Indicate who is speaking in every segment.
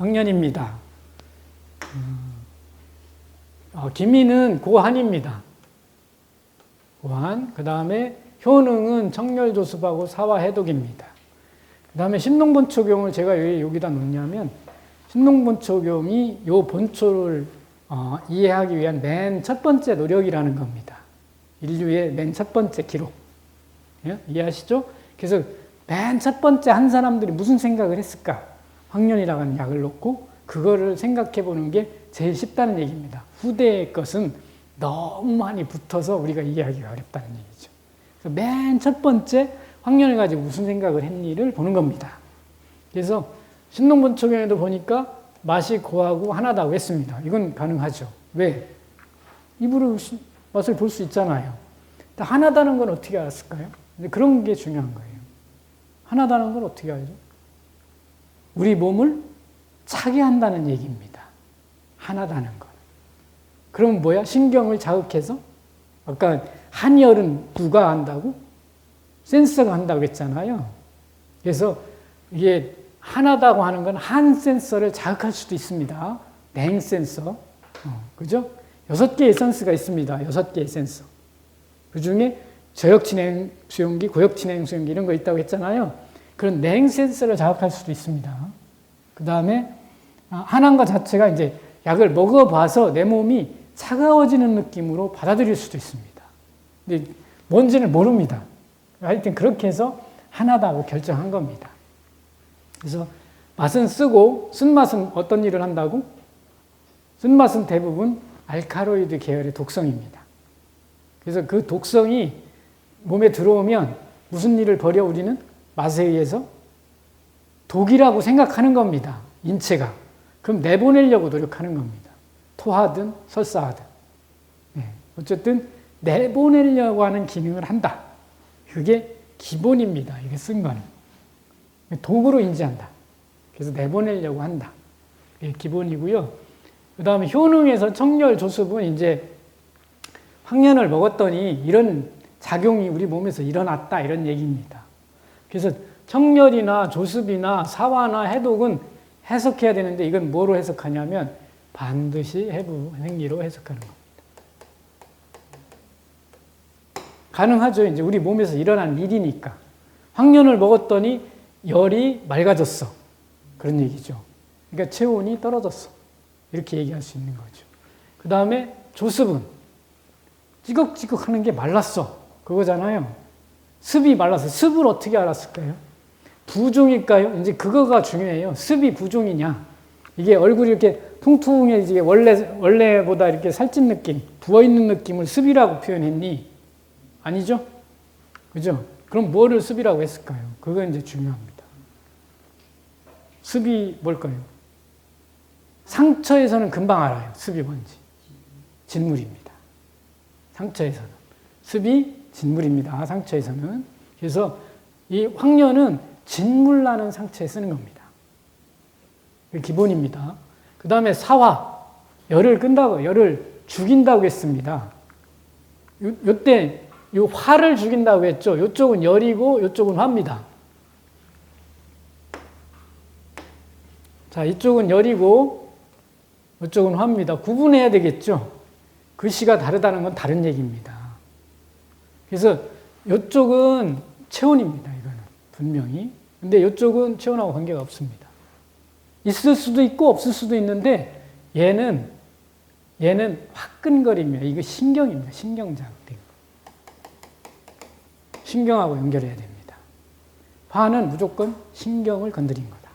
Speaker 1: 황년입니다. 기미는 고한입니다. 고한. 그 다음에 효능은 청렬조습하고 사화해독입니다. 그 다음에 신농본초경을 제가 왜 여기다 놓냐면 신농본초경이 요 본초를 이해하기 위한 맨 첫 번째 노력이라는 겁니다. 인류의 맨 첫 번째 기록. 예? 이해하시죠? 그래서 맨 첫 번째 한 사람들이 무슨 생각을 했을까? 황년이라고 하는 약을 놓고 그거를 생각해 보는 게 제일 쉽다는 얘기입니다. 후대의 것은 너무 많이 붙어서 우리가 이해하기가 어렵다는 얘기죠. 그래서 맨 첫 번째 황년을 가지고 무슨 생각을 했니를 보는 겁니다. 그래서 신농본초경에도 보니까 맛이 고하고 하나다고 했습니다. 이건 가능하죠. 왜? 입으로 맛을 볼 수 있잖아요. 하나다는 건 어떻게 알았을까요? 그런 게 중요한 거예요. 하나다는 걸 어떻게 알죠? 우리 몸을 차게 한다는 얘기입니다. 하나다는 건. 그럼 뭐야? 신경을 자극해서? 아까 한열은 누가 한다고? 센서가 한다고 했잖아요. 그래서 이게 하나다고 하는 건 한 센서를 자극할 수도 있습니다. 냉 센서. 그죠? 6개의 센서가 있습니다. 6개의 센서. 그 중에 저역진행 수용기, 고역진행 수용기 이런 거 있다고 했잖아요. 그런 냉 센서를 자극할 수도 있습니다. 그 다음에 한한 것 자체가 이제 약을 먹어봐서 내 몸이 차가워지는 느낌으로 받아들일 수도 있습니다. 근데 뭔지는 모릅니다. 하여튼 그렇게 해서 하나다고 결정한 겁니다. 그래서 맛은 쓰고 쓴맛은 어떤 일을 한다고? 쓴맛은 대부분 알카로이드 계열의 독성입니다. 그래서 그 독성이 몸에 들어오면 무슨 일을 벌여 우리는? 맛에 의해서 독이라고 생각하는 겁니다. 인체가. 그럼 내보내려고 노력하는 겁니다. 토하든 설사하든. 어쨌든 내보내려고 하는 기능을 한다. 그게 기본입니다. 이게 쓴 거는. 독으로 인지한다. 그래서 내보내려고 한다. 그게 기본이고요. 그 다음에 효능에서 청렬조습은 이제 황년을 먹었더니 이런 작용이 우리 몸에서 일어났다. 이런 얘기입니다. 그래서 청렬이나 조습이나 사화나 해독은 해석해야 되는데 이건 뭐로 해석하냐면 반드시 해부 행위로 해석하는 겁니다. 가능하죠. 이제 우리 몸에서 일어난 일이니까. 황년을 먹었더니 열이 맑아졌어. 그런 얘기죠. 그러니까 체온이 떨어졌어. 이렇게 얘기할 수 있는 거죠. 그 다음에 조습은 찌걱찌걱 하는 게 말랐어. 그거잖아요. 습이 말라서 습을 어떻게 알았을까요? 부종일까요? 이제 그거가 중요해요. 습이 부종이냐. 이게 얼굴이 이렇게 퉁퉁해지게 원래보다 이렇게 살찐 느낌, 부어있는 느낌을 습이라고 표현했니? 아니죠? 그죠? 그럼 뭐를 습이라고 했을까요? 그건 이제 중요합니다. 습이 뭘까요? 상처에서는 금방 알아요. 습이 뭔지. 진물입니다. 상처에서는. 습이 진물입니다. 상처에서는. 그래서 이 황년은 진물 나는 상처에 쓰는 겁니다. 그게 기본입니다. 그 다음에 사화. 열을 끈다고, 열을 죽인다고 했습니다. 요때 요 화를 죽인다고 했죠. 요쪽은 열이고 요쪽은 화입니다. 자, 이쪽은 열이고 이쪽은 화입니다. 구분해야 되겠죠. 글씨가 다르다는 건 다른 얘기입니다. 그래서 이쪽은 체온입니다. 이거는 분명히. 근데 이쪽은 체온하고 관계가 없습니다. 있을 수도 있고 없을 수도 있는데 얘는 화끈거림이에요. 이거 신경입니다. 신경자극된 거. 신경하고 연결해야 됩니다. 화는 무조건 신경을 건드린 거다.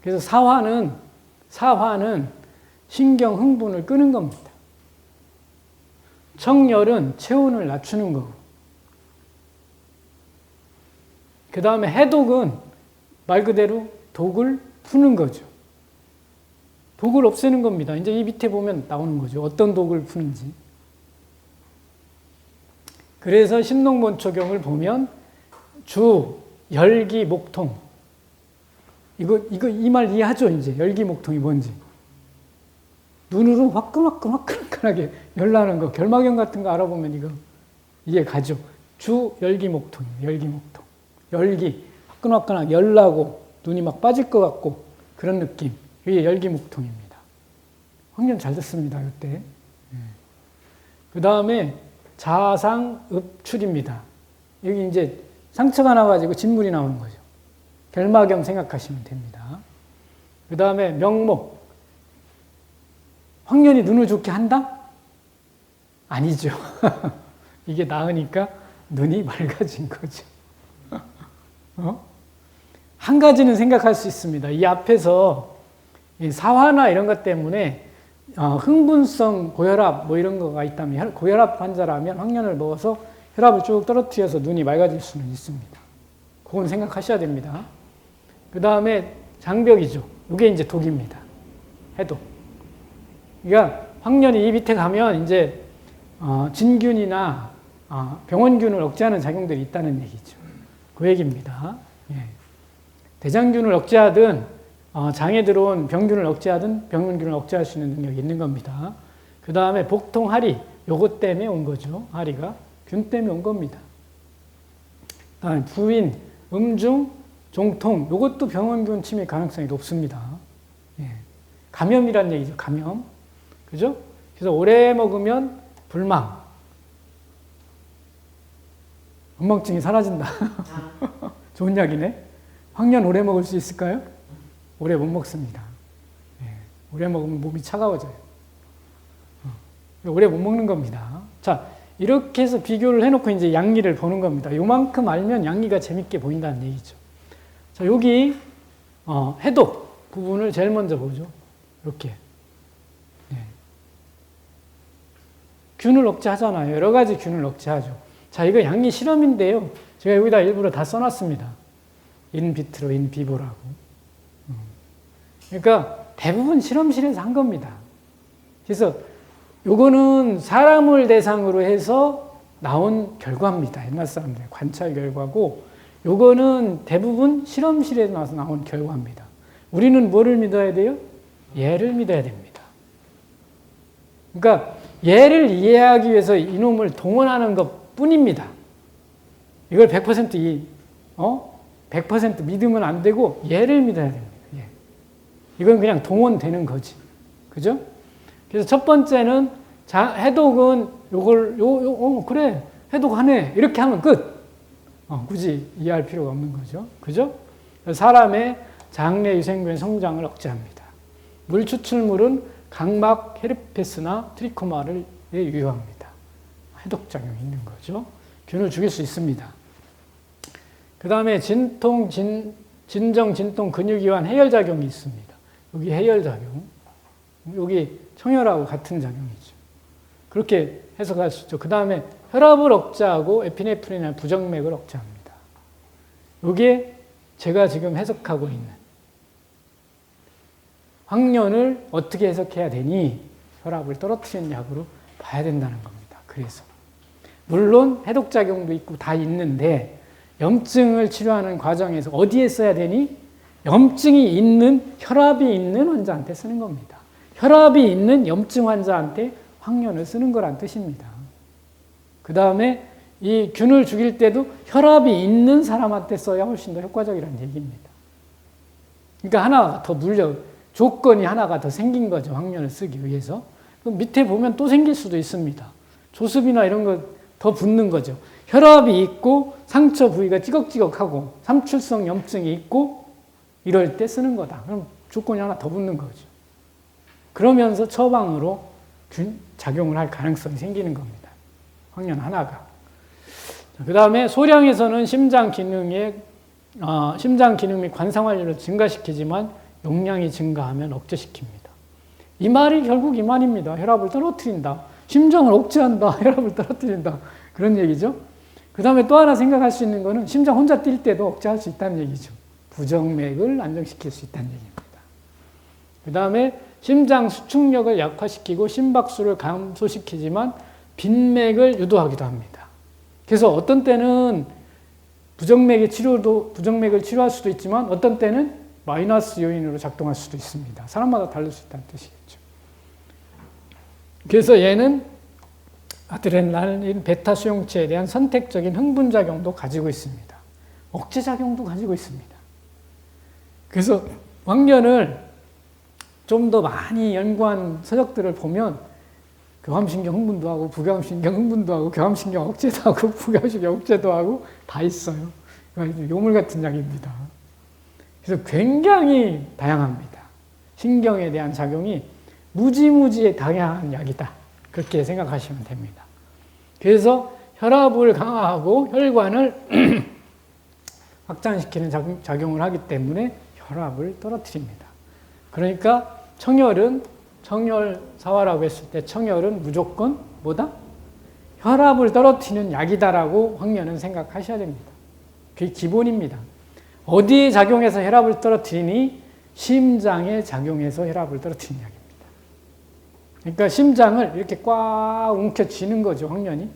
Speaker 1: 그래서 사화는 신경 흥분을 끄는 겁니다. 청열은 체온을 낮추는 거고. 그 다음에 해독은 말 그대로 독을 푸는 거죠. 독을 없애는 겁니다. 이제 이 밑에 보면 나오는 거죠. 어떤 독을 푸는지. 그래서 신농본초경을 보면 주, 열기, 목통. 이 말 이해하죠? 이제 열기목통이 뭔지. 눈으로 화끈하게 열나는 거, 결막염 같은 거 알아보면 이해 가죠? 주, 열기목통이에요. 열기목통. 열기, 화끈하게 열나고 눈이 막 빠질 것 같고 그런 느낌. 이게 열기묵통입니다. 황련 잘 됐습니다. 이때. 그 다음에 자상읍출입니다. 여기 이제 상처가 나가지고 진물이 나오는 거죠. 결막염 생각하시면 됩니다. 그 다음에 명목. 황련이 눈을 좋게 한다? 아니죠. 이게 나으니까 눈이 맑아진 거죠. 한 가지는 생각할 수 있습니다. 이 앞에서 사화나 이런 것 때문에 흥분성 고혈압 뭐 이런 거가 있다면, 고혈압 환자라면 황련을 먹어서 혈압을 쭉 떨어뜨려서 눈이 맑아질 수는 있습니다. 그건 생각하셔야 됩니다. 그 다음에 장벽이죠. 이게 이제 독입니다. 해독. 그러니까 황련이 이 밑에 가면 이제 진균이나 병원균을 억제하는 작용들이 있다는 얘기죠. 그 얘기입니다. 예. 대장균을 억제하든 장에 들어온 병균을 억제하든 병원균을 억제할 수 있는 능력이 있는 겁니다. 그 다음에 복통, 하리. 요것 때문에 온 거죠. 하리가. 균 때문에 온 겁니다. 그 다음에 부인, 음중, 종통. 요것도 병원균 침입 가능성이 높습니다. 예. 감염이란 얘기죠. 감염. 그죠? 그래서 오래 먹으면 불망. 건망증이 사라진다. 좋은 약이네. 황련 오래 먹을 수 있을까요? 오래 못 먹습니다. 예. 오래 먹으면 몸이 차가워져요. 오래 못 먹는 겁니다. 자, 이렇게 해서 비교를 해놓고 이제 양리를 보는 겁니다. 요만큼 알면 양리가 재밌게 보인다는 얘기죠. 자, 여기 해독 부분을 제일 먼저 보죠. 이렇게. 예. 균을 억제하잖아요. 여러 가지 균을 억제하죠. 자, 이거 양리 실험인데요. 제가 여기다 일부러 다 써놨습니다. 인비트로, 인비보라고. 그러니까 대부분 실험실에서 한 겁니다. 그래서 요거는 사람을 대상으로 해서 나온 결과입니다. 옛날 사람들의 관찰 결과고, 요거는 대부분 실험실에서 나와서 나온 결과입니다. 우리는 뭐를 믿어야 돼요? 얘를 믿어야 됩니다. 그러니까 얘를 이해하기 위해서 이놈을 동원하는 것 뿐입니다. 이걸 100% 믿으면 안 되고 얘를 믿어야 됩니다. 예. 이건 그냥 동원되는 거지. 그죠? 그래서 첫 번째는 해독은 그래. 해독하네. 이렇게 하면 끝. 굳이 이해할 필요가 없는 거죠. 그죠? 사람의 장내 유생균 성장을 억제합니다. 물 추출물은 각막 헤르페스나 트리코마를 유효합니다. 해독작용이 있는 거죠. 균을 죽일 수 있습니다. 그 다음에 진정, 진통, 근육이완 해열작용이 있습니다. 여기 해열작용. 여기 청혈하고 같은 작용이죠. 그렇게 해석할 수 있죠. 그 다음에 혈압을 억제하고 에피네프린이나 부정맥을 억제합니다. 이게 제가 지금 해석하고 있는 황련을 어떻게 해석해야 되니 혈압을 떨어뜨리는 약으로 봐야 된다는 겁니다. 그래서 물론 해독작용도 있고 다 있는데 염증을 치료하는 과정에서 어디에 써야 되니? 염증이 있는, 혈압이 있는 환자한테 쓰는 겁니다. 혈압이 있는 염증 환자한테 황련을 쓰는 거란 뜻입니다. 그 다음에 이 균을 죽일 때도 혈압이 있는 사람한테 써야 훨씬 더 효과적이라는 얘기입니다. 그러니까 하나가 더 조건이 하나가 더 생긴 거죠. 황련을 쓰기 위해서. 그럼 밑에 보면 또 생길 수도 있습니다. 조습이나 이런 거 더 붙는 거죠. 혈압이 있고 상처 부위가 찌걱찌걱하고 삼출성 염증이 있고 이럴 때 쓰는 거다. 그럼 조건이 하나 더 붙는 거죠. 그러면서 처방으로 작용을 할 가능성이 생기는 겁니다. 황련 하나가. 그 다음에 소량에서는 심장 기능 및 관상활률을 증가시키지만 용량이 증가하면 억제시킵니다. 이 말이 결국 이 말입니다. 혈압을 떨어뜨린다. 심장을 억제한다. 혈압을 떨어뜨린다. 그런 얘기죠. 그 다음에 또 하나 생각할 수 있는 거는 심장 혼자 뛸 때도 억제할 수 있다는 얘기죠. 부정맥을 안정시킬 수 있다는 얘기입니다. 그 다음에 심장 수축력을 약화시키고 심박수를 감소시키지만 빈맥을 유도하기도 합니다. 그래서 어떤 때는 부정맥을 치료할 수도 있지만 어떤 때는 마이너스 요인으로 작동할 수도 있습니다. 사람마다 다를 수 있다는 뜻이겠죠. 그래서 얘는 아드레날린, 베타 수용체에 대한 선택적인 흥분작용도 가지고 있습니다. 억제작용도 가지고 있습니다. 그래서 황련을 좀 더 많이 연구한 서적들을 보면 교감신경 흥분도 하고 부교감신경 흥분도 하고 교감신경 억제도 하고 부교감신경 억제도 하고 다 있어요. 요물 같은 약입니다. 그래서 굉장히 다양합니다. 신경에 대한 작용이 무지무지에 다양한 약이다. 그렇게 생각하시면 됩니다. 그래서 혈압을 강화하고 혈관을 확장시키는 작용을 하기 때문에 혈압을 떨어뜨립니다. 그러니까 청열사화라고 했을 때 청열은 무조건 뭐다? 혈압을 떨어뜨리는 약이다라고 황련은 생각하셔야 됩니다. 그게 기본입니다. 어디에 작용해서 혈압을 떨어뜨리니? 심장에 작용해서 혈압을 떨어뜨리는 약입니다. 그러니까 심장을 이렇게 꽉 움켜쥐는 거죠, 황련이.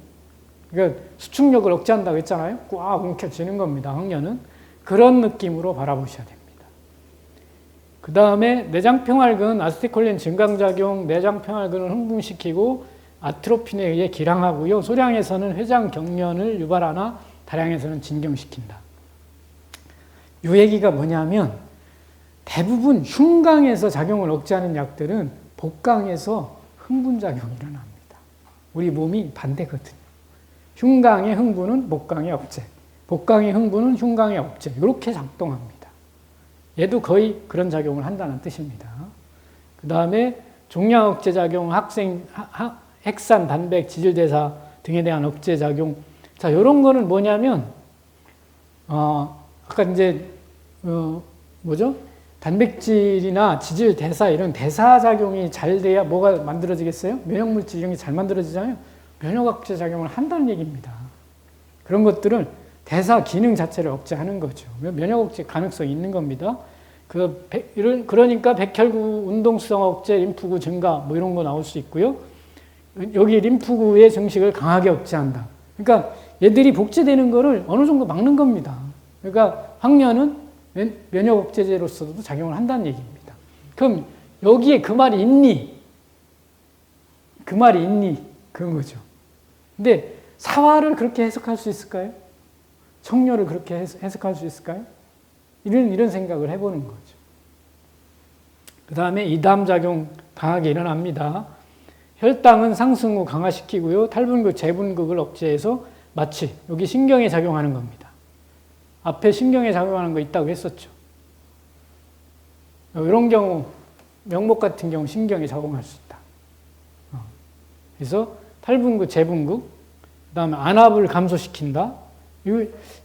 Speaker 1: 그러니까 수축력을 억제한다고 했잖아요. 꽉 움켜쥐는 겁니다, 황련은. 그런 느낌으로 바라보셔야 됩니다. 그 다음에 내장평활근, 아세틸콜린 증강작용, 내장평활근을 흥분시키고 아트로핀에 의해 기량하고요. 소량에서는 회장경련을 유발하나 다량에서는 진경시킨다. 이 얘기가 뭐냐면 대부분 흉강에서 작용을 억제하는 약들은 복강에서 흥분작용이 일어납니다. 우리 몸이 반대거든요. 흉강의 흥분은 복강의 억제, 복강의 흥분은 흉강의 억제, 이렇게 작동합니다. 얘도 거의 그런 작용을 한다는 뜻입니다. 그 다음에 종양 억제 작용, 핵산, 단백, 지질대사 등에 대한 억제 작용. 자, 이런 거는 뭐냐면, 아까 이제, 뭐죠? 단백질이나 지질대사 이런 대사작용이 잘 돼야 뭐가 만들어지겠어요? 면역물질 이런 게 잘 만들어지잖아요. 면역억제 작용을 한다는 얘기입니다. 그런 것들은 대사 기능 자체를 억제하는 거죠. 면역억제 가능성이 있는 겁니다. 그러니까 백혈구 운동성 억제, 림프구 증가 뭐 이런 거 나올 수 있고요. 여기 림프구의 증식을 강하게 억제한다. 그러니까 얘들이 복제되는 거를 어느 정도 막는 겁니다. 그러니까 황련은 면역억제제로서도 작용을 한다는 얘기입니다. 그럼 여기에 그 말이 있니? 그 말이 있니? 그런 거죠. 근데 사화를 그렇게 해석할 수 있을까요? 청열을 그렇게 해석할 수 있을까요? 이런 생각을 해보는 거죠. 그 다음에 이담작용 강하게 일어납니다. 혈당은 상승 후 강화시키고요. 탈분극, 재분극을 억제해서 마치 여기 신경에 작용하는 겁니다. 앞에 신경에 작용하는 거 있다고 했었죠. 이런 경우 명목 같은 경우 신경에 작용할 수 있다. 그래서 탈분극, 재분극, 그 다음에 안압을 감소시킨다.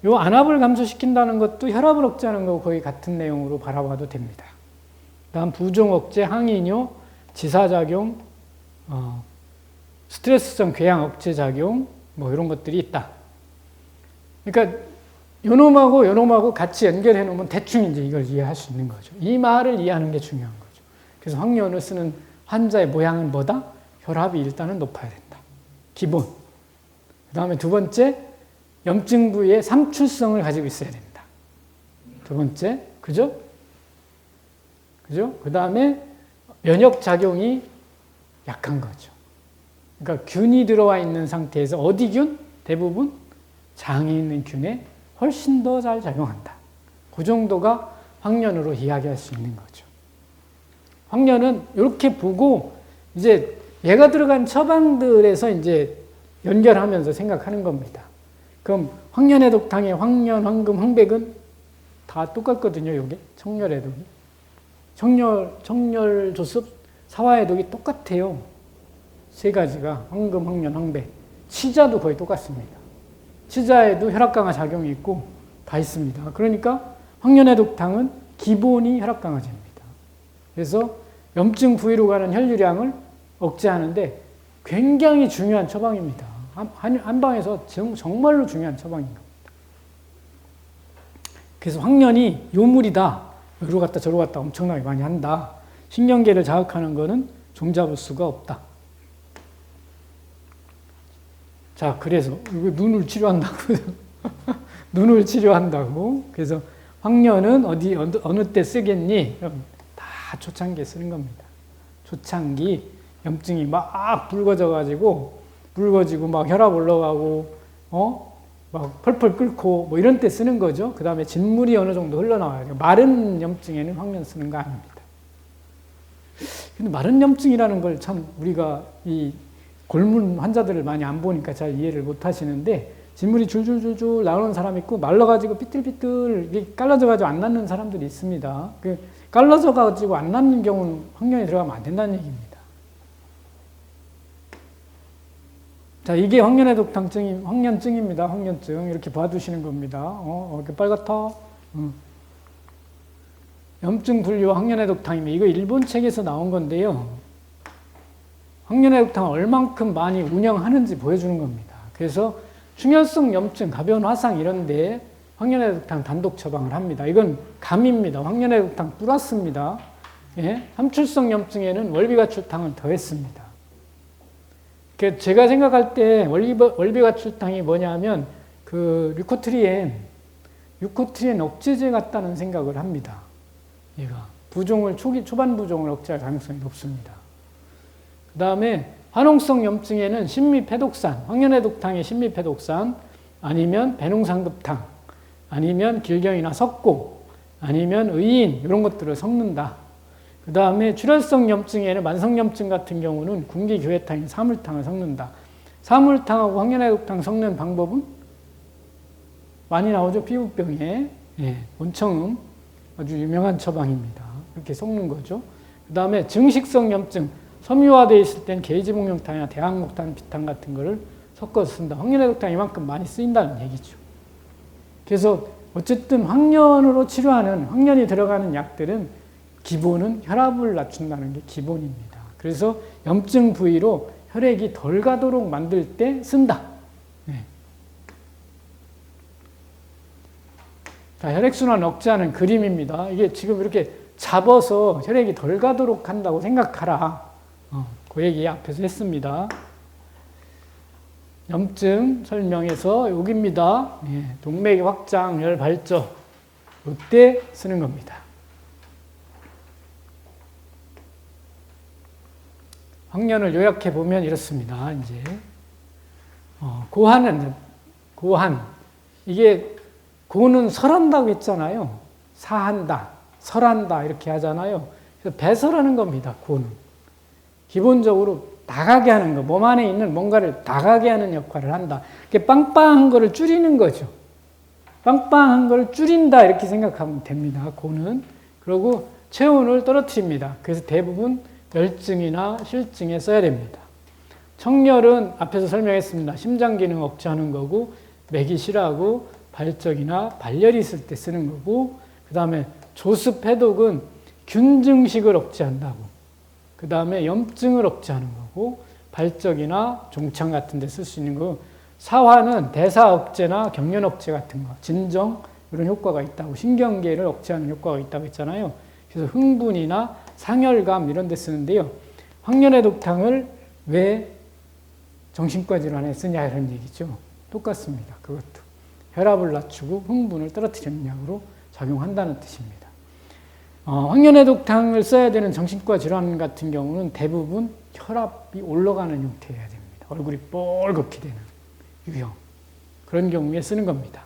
Speaker 1: 요 안압을 감소시킨다는 것도 혈압을 억제하는 거 거의 같은 내용으로 바라봐도 됩니다. 그 다음 부종 억제, 항이뇨, 지사작용, 스트레스성 궤양 억제 작용, 뭐 이런 것들이 있다. 그러니까 요놈하고 같이 연결해 놓으면 대충 이제 이걸 이해할 수 있는 거죠. 이 말을 이해하는 게 중요한 거죠. 그래서 황련을 쓰는 환자의 모양은 뭐다? 혈압이 일단은 높아야 된다. 기본. 그 다음에 두 번째, 염증 부위의 삼출성을 가지고 있어야 된다. 두 번째, 그죠? 그 다음에 면역작용이 약한 거죠. 그러니까 균이 들어와 있는 상태에서 어디 균? 대부분 장에 있는 균에 훨씬 더 잘 작용한다. 그 정도가 황련으로 이야기할 수 있는 거죠. 황련은 이렇게 보고 이제 얘가 들어간 처방들에서 이제 연결하면서 생각하는 겁니다. 그럼 황련해독탕의 황련, 황금, 황백은 다 똑같거든요. 요게 청열해독이. 청열조습, 사화해독이 똑같아요. 세 가지가 황금, 황련, 황백. 치자도 거의 똑같습니다. 치자에도 혈압 강화 작용이 있고 다 있습니다. 그러니까 황련해독탕은 기본이 혈압 강화제입니다. 그래서 염증 부위로 가는 혈류량을 억제하는데 굉장히 중요한 처방입니다. 한방에서 정말로 중요한 처방인 겁니다. 그래서 황련이 요물이다. 여기로 갔다 저로 갔다 엄청나게 많이 한다. 신경계를 자극하는 것은 종잡을 수가 없다. 자, 그래서 이거 눈을 치료한다고. 눈을 치료한다고. 그래서 황련은 어느 때 쓰겠니? 그럼 다 초창기에 쓰는 겁니다. 초창기 염증이 막 붉어지고 막 혈압 올라가고 막 펄펄 끓고 뭐 이런 때 쓰는 거죠. 그 다음에 진물이 어느 정도 흘러나와야 돼요. 마른 염증에는 황련 쓰는 거 아닙니다. 근데 마른 염증이라는 걸 참 우리가 이 골문 환자들을 많이 안 보니까 잘 이해를 못 하시는데, 진물이 줄줄줄줄 나오는 사람이 있고 말라가지고 삐뚤삐뚤 깔라져가지고 안 낫는 사람들이 있습니다. 깔라져가지고 안 낫는 경우는 황련이 들어가면 안 된다는 얘기입니다. 자, 이게 황련증입니다. 황련증 이렇게 봐두시는 겁니다. 이렇게 빨갛다. 염증 분류와 황련해독탕입니다. 이거 일본 책에서 나온 건데요. 황련해독탕을 얼만큼 많이 운영하는지 보여주는 겁니다. 그래서 충혈성 염증, 가벼운 화상 이런데 황련해독탕 단독 처방을 합니다. 이건 감입니다. 황련해독탕 플러스입니다. 예? 함출성 염증에는 월비가출탕을 더했습니다. 제가 생각할 때 월비가출탕이 뭐냐면 그 류코트리엔 억제제 같다는 생각을 합니다. 얘가 초반 부종을 억제할 가능성이 높습니다. 그 다음에 화농성 염증에는 신미패독산, 황련해독탕의 신미패독산, 아니면 배농상급탕, 아니면 길경이나 석고, 아니면 의인 이런 것들을 섞는다. 그 다음에 출혈성 염증에는 만성염증 같은 경우는 군기교회탕인 사물탕을 섞는다. 사물탕하고 황련해독탕 섞는 방법은 많이 나오죠. 피부병에. 예, 원청음 아주 유명한 처방입니다. 이렇게 섞는 거죠. 그 다음에 증식성 염증, 섬유화되어 있을 땐 게이지목욕탕이나 대항목탄, 비탕 같은 거를 섞어서 쓴다. 황련해독탕이 이만큼 많이 쓰인다는 얘기죠. 그래서 어쨌든 황련으로 치료하는, 황련이 들어가는 약들은 기본은 혈압을 낮춘다는 게 기본입니다. 그래서 염증 부위로 혈액이 덜 가도록 만들 때 쓴다. 네. 자, 혈액순환 억제하는 그림입니다. 이게 지금 이렇게 잡아서 혈액이 덜 가도록 한다고 생각하라. 그 얘기 앞에서 했습니다. 염증 설명에서 여기입니다. 예, 동맥 확장, 열 발전. 이때 쓰는 겁니다. 황련을 요약해 보면 이렇습니다. 이제 고한 이게 고는 설한다고 했잖아요. 사한다, 설한다 이렇게 하잖아요. 그래서 배설하는 겁니다. 고는 기본적으로 나가게 하는 거, 몸 안에 있는 뭔가를 나가게 하는 역할을 한다. 이렇게 빵빵한 거를 줄이는 거죠. 빵빵한 걸 줄인다 이렇게 생각하면 됩니다. 고는. 그리고 체온을 떨어뜨립니다. 그래서 대부분 열증이나 실증에 써야 됩니다. 청열은 앞에서 설명했습니다. 심장 기능 억제하는 거고, 맥이 실하고 발적이나 발열이 있을 때 쓰는 거고, 그 다음에 조습 해독은 균증식을 억제한다고, 그 다음에 염증을 억제하는 거고, 발적이나 종창 같은 데 쓸 수 있는 거. 사화는 대사 억제나 경련 억제 같은 거, 진정 이런 효과가 있다고, 신경계를 억제하는 효과가 있다고 했잖아요. 그래서 흥분이나 상열감 이런 데 쓰는데요. 황련해독탕을 왜 정신과 질환에 쓰냐 이런 얘기죠. 똑같습니다. 그것도 혈압을 낮추고 흥분을 떨어뜨리는 약으로 작용한다는 뜻입니다. 황련해독탕을 써야 되는 정신과 질환 같은 경우는 대부분 혈압이 올라가는 형태여야 됩니다. 얼굴이 뻘겋게 되는 유형. 그런 경우에 쓰는 겁니다.